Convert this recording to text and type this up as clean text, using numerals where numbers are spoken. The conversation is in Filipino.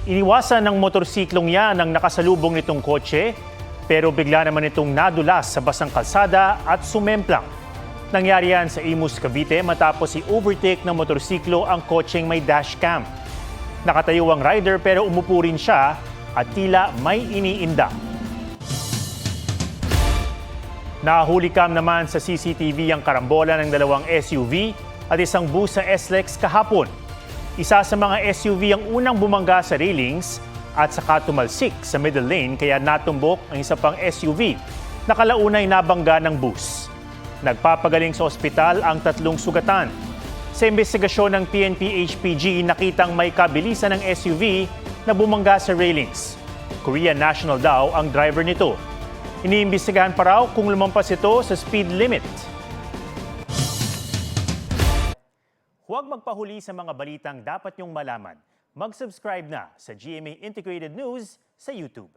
Iniwasan ng motorsiklong yan ang nakasalubong nitong kotse, pero bigla naman itong nadulas sa basang kalsada at sumemplang. Nangyari yan sa Imus, Cavite matapos i-overtake ng motorsiklo ang kotseng may dashcam. Nakatayo ang rider pero umupo rin siya at tila may iniinda. Nahuli cam naman sa CCTV ang karambola ng dalawang SUV at isang bus sa SLEX kahapon. Isa sa mga SUV ang unang bumangga sa railings at saka tumalsik sa middle lane kaya natumbok ang isa pang SUV. Nakalaunay nabangga ng bus. Nagpapagaling sa ospital ang 3 sugatan. Sa investigasyon ng PNP-HPG, nakitang may kabilisan ng SUV na bumangga sa railings. Korean national daw ang driver nito. Iniimbestigahan pa raw kung lumampas ito sa speed limit. Huwag magpahuli sa mga balitang dapat niyong malaman. Mag-subscribe na sa GMA Integrated News sa YouTube.